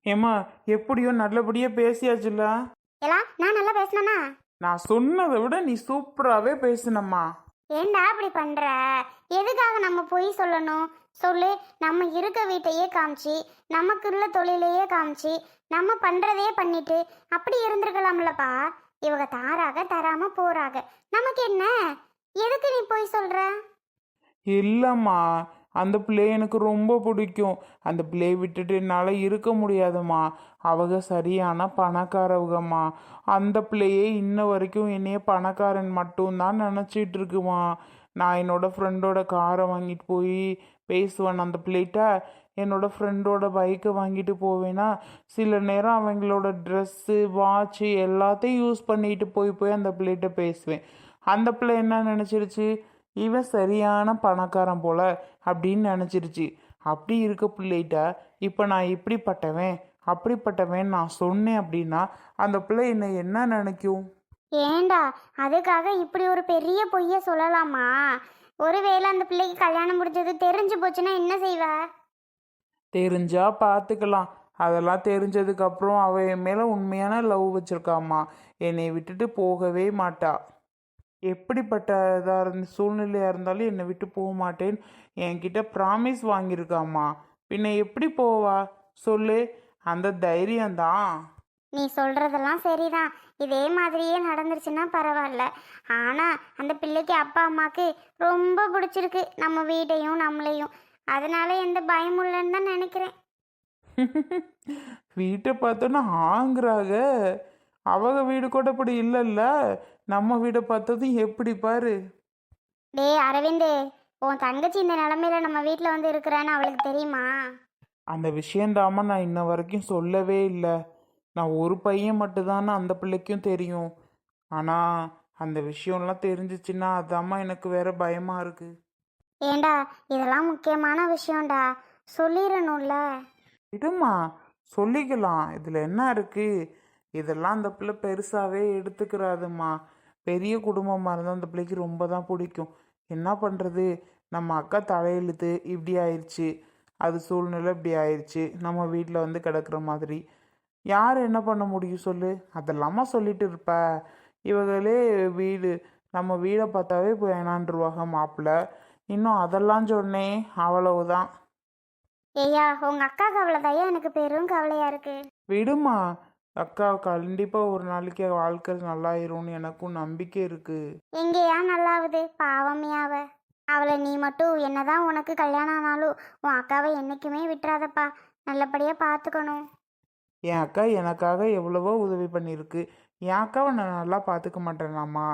ஏம்மா, எப்படியோ நல்லபடியா பேசியாச்சுல்ல. எல்லாம் நான் நல்லா பேசினேனா? நான் சொன்னதை விட நீ சூப்பராகவே பேசினம்மா. ஏண்டா அப்படி பண்ற? எதுக்காக நம்ம பொய் சொல்லணும் சொல்லு? நம்ம இருக்க வீட்டையே காமிச்சு, நமக்குள்ள தொழிலையே காமிச்சு, நம்ம பண்றதையே பண்ணிட்டு அப்படி இருந்திருக்கலாம்லப்பா. இவங்க தாராக தராம போறாங்க, நமக்கு என்ன? எதுக்கு நீ பொய் சொல்ற? இல்லைம்மா, அந்த பிள்ளை எனக்கு ரொம்ப பிடிக்கும். அந்த பிள்ளையை விட்டுட்டு என்னால் இருக்க முடியாதும்மா. அவங்க சரியான பணக்காரவங்கம்மா. அந்த பிள்ளையே இன்ன வரைக்கும் என்னைய பணக்காரன் மட்டும்தான் நினச்சிட்டு இருக்குமா. நான் என்னோட ஃப்ரெண்டோட காரை வாங்கிட்டு போய் பேசுவேன் அந்த பிள்ளைகிட்ட. என்னோட ஃப்ரெண்டோட பைக்கை வாங்கிட்டு போவேன்னா சில நேரம் அவங்களோட ட்ரெஸ்ஸு வாட்சு எல்லாத்தையும் யூஸ் பண்ணிட்டு போய் போய் அந்த பிள்ளைகிட்ட பேசுவேன். அந்த பிள்ளை என்ன நினச்சிருச்சு, இவன் சரியான பணக்காரன் போல அப்படின்னு நினச்சிருச்சு. அப்படி இருக்க பிள்ளைகிட்ட இப்போ நான் இப்படிப்பட்டவன் அப்படிப்பட்டவன் நான் சொன்னேன் அப்படின்னா அந்த பிள்ளை என்னை என்ன நினைக்கும்? ஏண்டா அதுக்காக இப்படி ஒரு பெரிய பொய்ய சொல்லலாமா? ஒருவேளை அந்த பிள்ளைக்கு கல்யாணம் முடிஞ்சது தெரிஞ்சு போச்சுன்னா என்ன செய்வ? தெரிஞ்சா பார்த்துக்கலாம். அதெல்லாம் தெரிஞ்சதுக்கப்புறம் அவள் என் மேலே உண்மையான லவ் வச்சுருக்காம்மா. என்னை விட்டுட்டு போகவே மாட்டா. எப்படிப்பட்ட இதாக சூழ்நிலையாக இருந்தாலும் என்னை விட்டு போக மாட்டேன்னு என்கிட்ட ப்ராமிஸ் வாங்கியிருக்காம்மா. பின்ன எப்படி போவா சொல்லு? அந்த தைரியம்தான். நீ சொல்றதெல்லாம் சரிதான். இதே மாதிரியே நடந்துருச்சுன்னா பரவாயில்ல. ஆனா அந்த பிள்ளைக்கு அப்பா அம்மாக்கு ரொம்ப பிடிச்சிருக்கு நம்ம வீட்டையும் நம்மளையும். அதனால எந்த பயமும் இல்லைன்னு தான் நினைக்கிறேன். வீட்டை பார்த்தோன்னா ஆங்குறாங்க. அவங்க வீடு கூட இப்படி இல்லைல்ல. நம்ம வீடை பார்த்ததும் எப்படி பாரு. டேய் அரவிந்து, உன் தங்கச்சி இந்த நிலமையில நம்ம வீட்டில் வந்து இருக்கிறான்னு அவளுக்கு தெரியுமா? அந்த விஷயந்தாம்மா நான் இன்ன வரைக்கும் சொல்லவே இல்லை. நான் ஒரு பையன் மட்டும்தானே அந்த பிள்ளைக்கும் தெரியும். ஆனால் அந்த விஷயம்லாம் தெரிஞ்சிச்சுன்னா அதாம்மா எனக்கு வேற பயமாக இருக்குது. ஏண்டா இதெல்லாம் முக்கியமான விஷயம்டா, சொல்லிடணும்ல. விடுமா, சொல்லிக்கலாம். இதில் என்ன இருக்குது? இதெல்லாம் அந்த பிள்ளை பெருசாகவே எடுத்துக்கிறாதும்மா. பெரிய குடும்பமாக இருந்தால் அந்த பிள்ளைக்கு ரொம்ப தான் பிடிக்கும். என்ன பண்ணுறது, நம்ம அக்கா தலையெழுத்து இப்படி ஆயிடுச்சு, அது சூழ்நிலை இப்படி ஆயிடுச்சு, நம்ம வீட்டில் வந்து கிடக்கிற மாதிரி. யார் என்ன பண்ண முடியும் சொல்லு? அதெல்லாமா சொல்லிட்டு இருப்ப. இவங்களே வீடு, நம்ம வீடை பார்த்தாவே வேணான்ருவாங்க மாப்பிள்ளை. இன்னும் அதெல்லாம் சொன்னேன் அவ்வளவுதான். ஏய்யா உங்க அக்கா கவலைதாயா எனக்கு பெரும் கவலையா இருக்கு. விடுமா, அக்கா கண்டிப்பாக ஒரு நாளைக்கு வாழ்க்கை நல்லாயிரும்னு எனக்கும் நம்பிக்கை இருக்குது. எங்கேயா நல்லாவுது, பாவமையாவ. அவளை நீ மட்டும் என்னதான் உனக்கு கல்யாணம் ஆனாலும் உன் அக்காவை என்னைக்குமே விட்டுறாதப்பா. நல்லபடியா பார்த்துக்கணும். என் அக்கா எனக்காக எவ்வளவோ உதவி பண்ணியிருக்கு. என் அக்காவை நான் நல்லா பார்த்துக்க மாட்டேனாம்மா.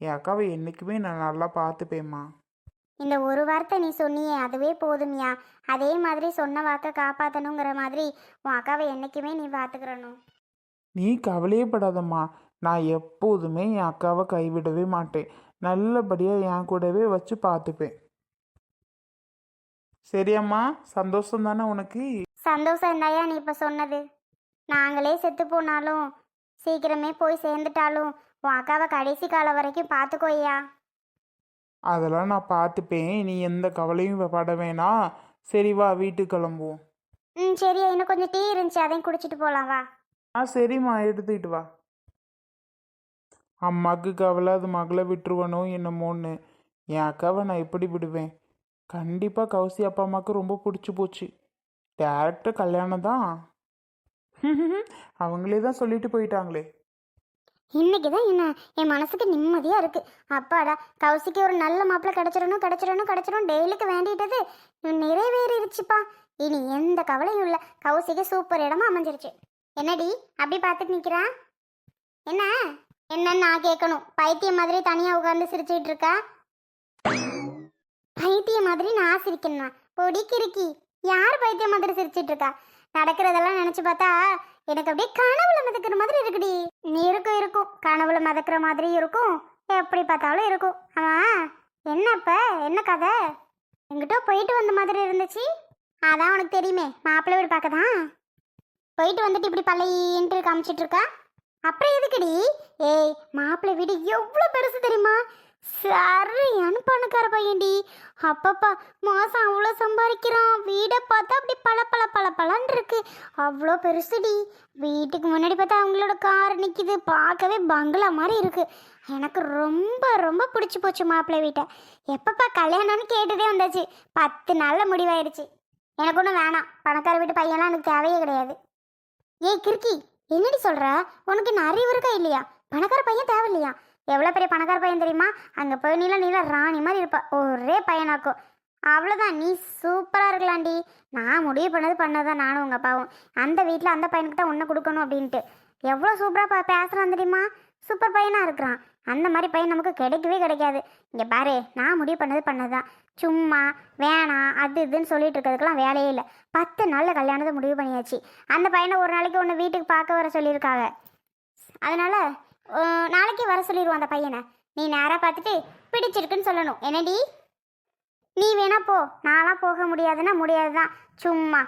என் அக்காவை என்றைக்குமே நான் நல்லா பார்த்துப்பேம்மா. இந்த ஒரு வார்த்தை நீ சொன்னியே அதுவே போதுமியா. அதே மாதிரி சொன்ன வாக்கை காப்பாற்றணுங்கிற மாதிரி உன் அக்காவை என்னைக்குமே நீ பார்த்துக்கிறணும். நீ கவலையே படாதம்மா. நான் எப்போதுமே என் அக்காவை கைவிடவே மாட்டேன். நல்லபடியாக என் கூடவே வச்சு பார்த்துப்பேன். சரியாம்மா, சந்தோஷம் தானே உனக்கு? சந்தோஷம் இருந்தாயா நீ இப்போ சொன்னது? நாங்களே செத்து போனாலும் சீக்கிரமே போய் சேர்ந்துட்டாலும் உன் அக்காவை கடைசி காலம் வரைக்கும் பார்த்துக்கோய்யா. அதெல்லாம் நான் பார்த்துப்பேன். நீ எந்த கவலையும் பட வேணாம். சரி வா, வீட்டுக்கு கிளம்புவோம். சரியா, இன்னும் கொஞ்சம் டீ இருந்துச்சு, அதையும் குடிச்சிட்டு போகலாம் வா. சரிம்மா, எடுத்துக்கிட்டு வா. அம்மாவுக்கு கவலை, அது மகளை விட்டுருவனோ என்னமோன்னு. என் அக்காவை நான் எப்படி விடுவேன்? கண்டிப்பாக கௌசி அப்பா அம்மாவுக்கு ரொம்ப பிடிச்சி போச்சு. டேரக்டாக கல்யாணம் தான். அவங்களே தான் சொல்லிட்டு போயிட்டாங்களே. இன்னைக்கு தான் என்ன என் மனசுக்கு நிம்மதியாக இருக்குது. அப்பாடா, கௌசிக்கு ஒரு நல்ல மாப்பிள்ளை கிடச்சிடணும் டெய்லிக்கு வேண்டிட்டது நிறைவேறிடுச்சுப்பா. இனி எந்த கவலையும் இல்லை. கௌசிக்கு சூப்பர் இடமா அமைஞ்சிருச்சு. என்னடி அப்படி பார்த்துட்டு நிற்கிறா? என்ன என்னன்னு நான் கேட்கணும். பைத்தியம் மாதிரி தனியாக உட்காந்து சிரிச்சுட்டு இருக்கா? பைத்தியம் மாதிரி நான் சிரிக்கணுமா? பொடி கிறுக்கி, யார் பைத்தியம் மாதிரி சிரிச்சிட்டு இருக்கா? நடக்கிறதெல்லாம் நினச்சி பார்த்தா எனக்கு அப்படியே கனவுல மிதக்கிற மாதிரி இருக்குடி. நீ இருக்கும் கனவுல மிதக்கிற மாதிரி இருக்கும், எப்படி பார்த்தாலும் இருக்கும். ஆமாம், என்னப்ப என்ன கதை? எங்கிட்ட போயிட்டு வந்த மாதிரி இருந்துச்சு. அதான் உனக்கு தெரியுமே, மாப்பிள்ளை வீடு பார்க்க தான் போயிட்டு வந்துட்டு இப்படி பள்ளையின்ட்டு காமிச்சிட்டு இருக்கா. அப்புறம் எதுக்குடி? ஏய், மாப்பிள்ளை வீடு எவ்வளோ பெருசு தெரியுமா? சரியான பணக்கார பையன்டி. அப்பப்பா, மாசம் அவ்வளோ சம்பாதிக்கிறான். வீடை பார்த்தா அப்படி பல பல பல பலன்னு இருக்கு. அவ்வளோ பெருசுடி. வீட்டுக்கு முன்னாடி பார்த்தா அவங்களோட கார் நிற்கிது. பார்க்கவே பங்களா மாதிரி இருக்கு. எனக்கு ரொம்ப ரொம்ப பிடிச்சி போச்சு மாப்பிள்ளை வீட்டை. எப்பப்பா கல்யாணம்னு கேட்டுட்டே வந்தாச்சு. 10 நாளில் முடிவாயிடுச்சு. எனக்கு ஒன்றும் வேணாம். பணக்கார வீட்டு பையன்லாம் எனக்கு தேவையே கிடையாது. ஏய் கிறுக்கி, என்னடி சொல்ற? உனக்கு என்ன அறிவு இருக்கா இல்லையா? பணக்கார பையன் தேவையில்லையா? எவ்வளோ பெரிய பணக்கார பையன் தெரியுமா? அங்கே போய் நீல ராணி மாதிரி இருப்பா. ஒரே பையனாக்கும். அவ்வளோதான், நீ சூப்பராக இருக்கலாண்டி. நான் முடிவு பண்ணதான் நானும் உங்கள் அப்பாவும். அந்த வீட்டில் அந்த பையனுக்கு தான் ஒன்று கொடுக்கணும் அப்படின்ட்டு. எவ்வளோ சூப்பராக பேசுகிறான் தெரியுமா? சூப்பர் பையனாக இருக்கிறான். அந்த மாதிரி பையன் நமக்கு கிடைக்கவே கிடைக்காது. இங்கே பாரு, நான் முடிவு பண்ணதான். சும்மா வேணாம் அது இதுன்னு சொல்லிட்டு இருக்கிறதுக்கெல்லாம் வேலையே இல்லை. 10 நாளில் கல்யாணத்தை முடிவு பண்ணியாச்சு. அந்த பையனை ஒரு நாளைக்கு ஒன்று வீட்டுக்கு பார்க்க வர சொல்லியிருக்காங்க. அதனால நாளைக்கு வர சொல்லிடுவோம் அந்த பையனை. நீ நேராக பார்த்துட்டு பிடிச்சிருக்குன்னு சொல்லணும். என்னடி? நீ வேணா போ. நான்லாம் போக முடியாதுன்னா முடியாதுதான். சும்மா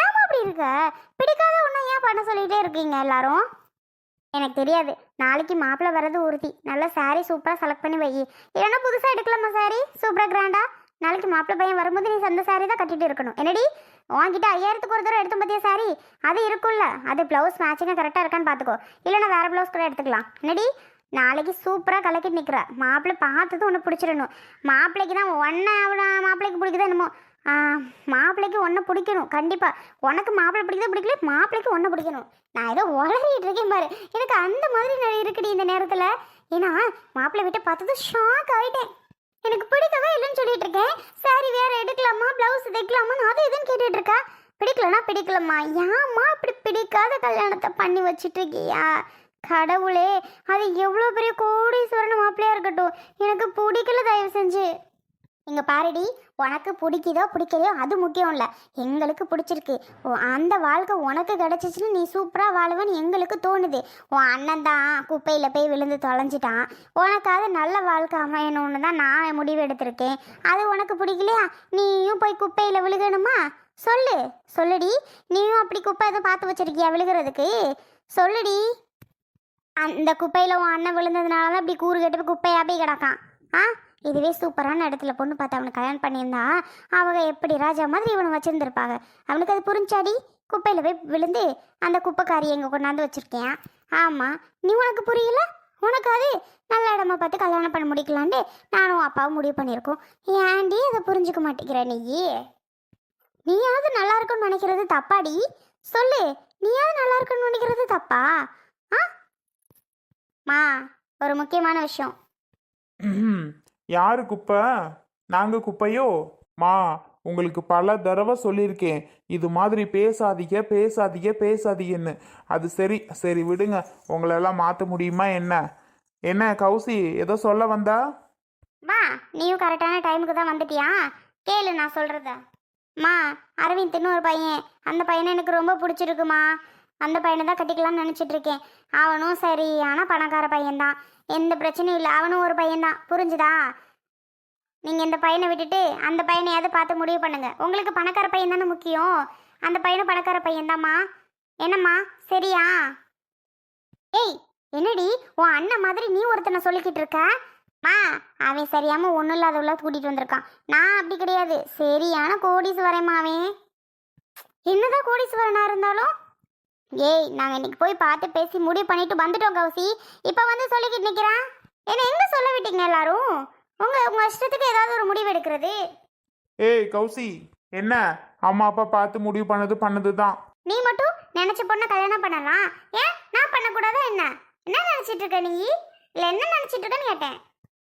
ஏமா அப்படி இருக்க? பிடிக்காத ஒன்றை ஏன் பண்ண சொல்லிகிட்டே இருக்கீங்க எல்லாரும்? எனக்கு தெரியாது. நாளைக்கு மாப்பிள்ளை வர்றது உறுதி. நல்ல சாரீ சூப்பராக செலக்ட் பண்ணி வை. இல்லைன்னா புதுசாக எடுக்கலாமா சாரீ? சூப்பராக கிராண்டா. நாளைக்கு மாப்பிள்ளை பையன் வரும்போது நீ அந்த சாரீ தான் கட்டிட்டு இருக்கணும். என்னடி? உன்கிட்ட 5000க்கு ஒரு தடவை எடுத்து பார்த்தியா சாரி? அது இருக்குல்ல, அது ப்ளவுஸ் மேட்சிங்காக கரெக்டாக இருக்கான்னு பார்த்துக்கோ. இல்லைன்னா வேறு ப்ளவுஸ் கூட எடுத்துக்கலாம். என்னடி? நாளைக்கு சூப்பராக கலக்கிட்டு நிற்கிற. மாப்பிள்ளை பார்த்தது ஒன்று பிடிச்சிடணும். மாப்பிள்ளைக்கு தான் ஒன்றை மாப்பிள்ளைக்கு பிடிக்குதா என்னமோ. மாப்பிள்ளைக்கு ஒன்றை பிடிக்கணும் கண்டிப்பாக. உனக்கு மாப்பிள்ளை பிடிக்குதா பிடிக்கல, மாப்பிள்ளைக்கு ஒன்றை பிடிக்கணும். நான் ஏதோ உளறிட்டு இருக்கேன் பாரு. எனக்கு அந்த மாதிரி இருக்குடி இந்த நேரத்தில். ஏன்னா மாப்பிள்ளை விட்டு பார்த்தது ஷாக் ஆகிட்டேன். எனக்கு பிடிக்கவே இல்லைன்னு சொல்லிட்டு இருக்கேன். சாரி வேற எடுக்கலாமா, பிளவுஸ் தைக்கலாமான்னு அது இதுன்னு கேட்டுட்டு இருக்கா. பிடிக்கலன்னா பிடிக்கலம்மா. ஏம்மா இப்படி பிடிக்காத கல்யாணத்தை பண்ணி வச்சுட்டு இருக்கியா? கடவுளே, அது எவ்வளோ பெரிய கோடீஸ்வரன் மாப்பிள்ளையா இருக்கட்டும், எனக்கு பிடிக்கல. தயவு செஞ்சு இங்கே பாருடி, உனக்கு பிடிக்குதோ பிடிக்கலையோ அது முக்கியம் இல்லை. எங்களுக்கு பிடிச்சிருக்கு. அந்த வாழ்க்கை உனக்கு கிடச்சிச்சின்னு நீ சூப்பராக வாழுவேன்னு எங்களுக்கு தோணுது. உன் அண்ணன் தான் குப்பையில் போய் விழுந்து தொலைஞ்சிட்டான். உனக்காவது நல்ல வாழ்க்கை அமையணும்னு தான் நான் முடிவு எடுத்திருக்கேன். அது உனக்கு பிடிக்கலையா? நீயும் போய் குப்பையில் விழுகணுமா? சொல்லுடி. நீயும் அப்படி குப்பை எதுவும் பார்த்து வச்சிருக்கியா விழுகிறதுக்கு? சொல்லுடி. அந்த குப்பையில் உன் அண்ணன் விழுந்ததுனால தான் இப்படி கூறு கட்டு குப்பையாக போய் கிடக்கான். இதுவே சூப்பரான இடத்துல பொண்ணு பார்த்து அவனுக்கு கல்யாணம் பண்ணியிருந்தா அவங்க எப்படி ராஜா மாதிரி இவனை வச்சுருந்துருப்பாங்க. அவனுக்கு அது புரிஞ்சாடி? குப்பையில் போய் விழுந்து அந்த குப்பைக்காரியை எங்கே கொண்டாந்து வச்சுருக்கேன். ஆமாம், நீ உனக்கு புரியல? உனக்கு அது நல்ல இடமா பார்த்து கல்யாணம் பண்ண முடிக்கலான்ட்டு நானும் அப்பாவும் முடிவு பண்ணியிருக்கோம். ஏன்டி அதை புரிஞ்சுக்க மாட்டேங்கிற நீயாவது நல்லா இருக்குன்னு நினைக்கிறது தப்பாடி? சொல்லு, நீயாவது நல்லா இருக்குன்னு நினைக்கிறது தப்பா? மா, ஒரு முக்கியமான விஷயம். யாரு குப்பை? நாங்கள் குப்பையோ? மா, உங்களுக்கு பல தடவை சொல்லியிருக்கேன், இது மாதிரி பேசாதீங்கன்னு. அது சரி விடுங்க. உங்களெல்லாம் மாற்ற முடியுமா என்ன கௌசி ஏதோ சொல்ல வந்தா? மா, நீயும் கரெக்டான டைமுக்கு தான் வந்துட்டியா? கேளு நான் சொல்கிறத. மா, அரவிந்த்னு ஒரு பையன். அந்த பையனை எனக்கு ரொம்ப பிடிச்சிருக்குமா. அந்த பையனை தான் கட்டிக்கலாம்னு நினச்சிட்டு இருக்கேன். அவனும் சரியான பணக்கார பையன்தான். எந்த பிரச்சனையும் இல்லை. அவனும் ஒரு பையன்தான். புரிஞ்சுதா? நீங்கள் இந்த பையனை விட்டுட்டு அந்த பையனையாவது பார்த்து முடிவு பண்ணுங்க. உங்களுக்கு பணக்கார பையன் தானே முக்கியம். அந்த பையனும் பணக்கார பையன்தாம்மா. என்னம்மா, சரியா? ஏய், என்னடி உன் அண்ணன் மாதிரி நீ ஒருத்தனை சொல்லிக்கிட்டு இருக்க? மா, அவன் சரியாமல் ஒன்றும் இல்லாத உள்ள கூட்டிகிட்டு வந்திருக்கான். நான் அப்படி கிடையாது. சரியான கோடீஸ்வரன்மா அவன். என்னதான் கோடீஸ்வரனாக இருந்தாலும். ஏய், நாங்கள் இன்னைக்கு போய் பார்த்து பேசி முடிவு பண்ணிட்டு வந்துட்டோம் கௌசி. இப்போ வந்து சொல்லிக்கிட்டு நிற்கிறான். என்ன எங்கே சொல்ல விட்டீங்க எல்லாரும்? உங்கள் இஷ்டத்துக்கு ஏதாவது ஒரு முடிவு எடுக்கிறது. ஏய் கௌசி, என்ன அம்மா அப்பா பார்த்து முடிவு பண்ணது தான். நீ மட்டும் நினச்ச பொண்ணை கல்யாணம் பண்ணலாம். ஏன் நான் பண்ணக்கூடாதா? என்ன நினச்சிட்டு இருக்க நீ? இல்லை என்ன நினச்சிட்டு இருக்கன்னு கேட்டேன்.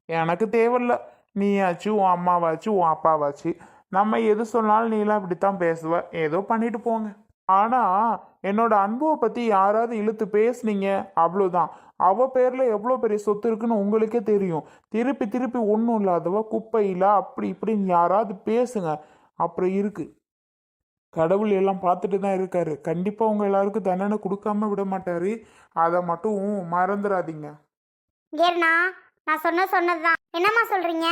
எனக்கு தேவையில்ல. நீயாச்சு, உன் அம்மாவாச்சு, உன் அப்பாவாச்சு, நம்ம எது சொன்னாலும் நீலாம் இப்படித்தான் பேசுவ. ஏதோ பண்ணிட்டு போங்க. ஆனால் என்னோட அன்புவை பற்றி யாராவது இழுத்து பேசுனீங்க அவ்வளோதான். அவள் பேரில் எவ்வளோ பெரிய சொத்து இருக்குன்னு உங்களுக்கே தெரியும். திருப்பி ஒன்றும் இல்லாதவ குப்பையில் அப்படி இப்படின்னு யாராவது பேசுங்க. அப்புறம் இருக்குது, கடவுள் எல்லாம் பார்த்துட்டு தான் இருக்காரு. கண்டிப்பாக உங்கள் எல்லாருக்கும் தண்டனை கொடுக்காம விட மாட்டாரு. அதை மட்டும் மறந்துடாதீங்க. ஏன்னா நான் சொன்னதுதான். என்னம்மா சொல்கிறீங்க?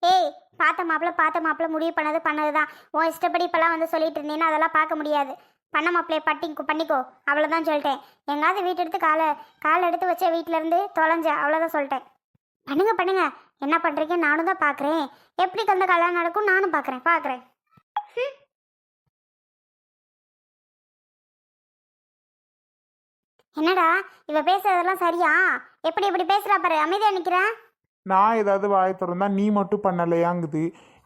ஏய், பார்த்த மாப்பிள்ளை முடிவு பண்ணது தான். உன் இஷ்டப்படி இப்போல்லாம் வந்து சொல்லிட்டு இருந்தீங்கன்னா அதெல்லாம் பார்க்க முடியாது. பண்ண மாப்பிள்ளைய பண்ணிக்கோ, அவ்வளோதான் சொல்லிட்டேன். எங்காவது வீட்டு எடுத்து காலை எடுத்து வச்ச வீட்டிலேருந்து தொலைஞ்ச, அவ்வளோதான் சொல்லிட்டேன். பண்ணுங்க பண்ணுங்க, என்ன பண்றீங்க நானும் தான் பார்க்குறேன். எப்படி அந்த கல்யாணம் நடக்கும் நானும் பார்க்குறேன். என்னடா இவ பேசுறதெல்லாம் சரியா? எப்படி எப்படி பேசுறா பாரு, அமைதியா நிக்கிற. நான் ஏதாவது வாயை திறந்தா நீ மட்டும் பண்ணலையாங்குது,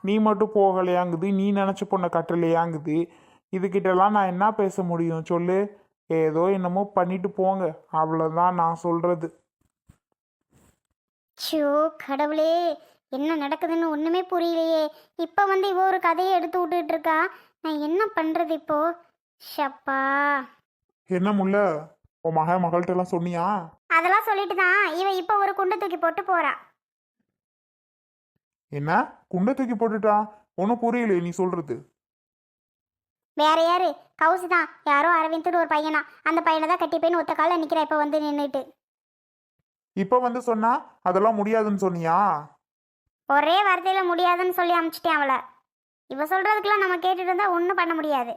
நீ மட்டும் போகலையாங்குது, நீ நினச்ச பொண்ணை கட்டலையாங்குது. இதுகிட்டலாம் நான் என்ன பேச முடியும் சொல்லு? ஏதோ என்னமோ பண்ணிட்டு போங்க, அவ்வளோதான் நான் சொல்கிறது. ஷோ கடவுளே, என்ன நடக்குதுன்னு ஒண்ணுமே புரியலையே. இப்ப இவ ஒரு கதையை எடுத்து விட்டுட்டு இருக்கா. நான் என்ன பண்றது இப்போ? ஷப்பா. என்ன முல்ல, உன் மகள்கிட்ட எல்லாம் சொன்னியா? அதெல்லாம் சொல்லிட்டு தான் இவ இப்ப ஒரு குண்டை தூக்கி போட்டு போறா. என்ன குண்டை தூக்கி போட்டுட்டா? ஒன்றும் புரியலையே நீ சொல்கிறது. வேற யாரு? கவுசு தான். யாரோ அரவிந்த்னு ஒரு பையனா, அந்த பையனை தான் கட்டி போயின்னு ஒத்த கால நிக்கிறா இப்ப நின்றுட்டு. இப்போ சொன்னா அதெல்லாம் முடியாதுன்னு சொன்னியா? ஒரே வார்த்தையில முடியாதுன்னு சொல்லி அமுச்சிட்டேன் அவளை. இவ சொல்றதுக்கெல்லாம் நம்ம கேட்டுட்டு இருந்தா ஒன்றும் பண்ண முடியாது.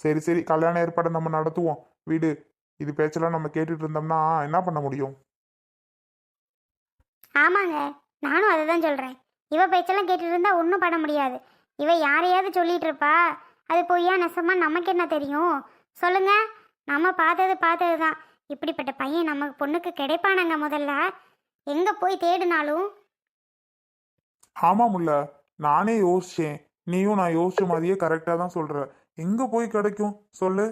சரி சரி, கல்யாண ஏற்பாடு நம்ம நடத்துவோம் வீடு. இது பேச்செல்லாம் நம்ம கேட்டுட்டு இருந்தோம்னா என்ன பண்ண முடியும்? ஆமாங்க, நானும் அதை தான் சொல்றேன். இவ பேச்செல்லாம் கேட்டுட்டு இருந்தா ஒன்றும் பண்ண முடியாது. இவ யாரையாவது சொல்லிட்டு இருப்பா. அது பொய்யா நெசமா நமக்கு என்ன தெரியும் சொல்லுங்க? நம்ம பார்த்தது தான். இப்படிப்பட்ட பையன் நம்ம பொண்ணுக்கு கிடைப்பானாங்க? முதல்ல எங்க போய் தேடினாலும். ஆமாமுல்ல, நானே யோசிச்சேன். நீயும் நான் யோசிச்ச மாதிரியே கரெக்டாக தான் சொல்ற. எங்க போய் கிடைக்கும் சொல்லு?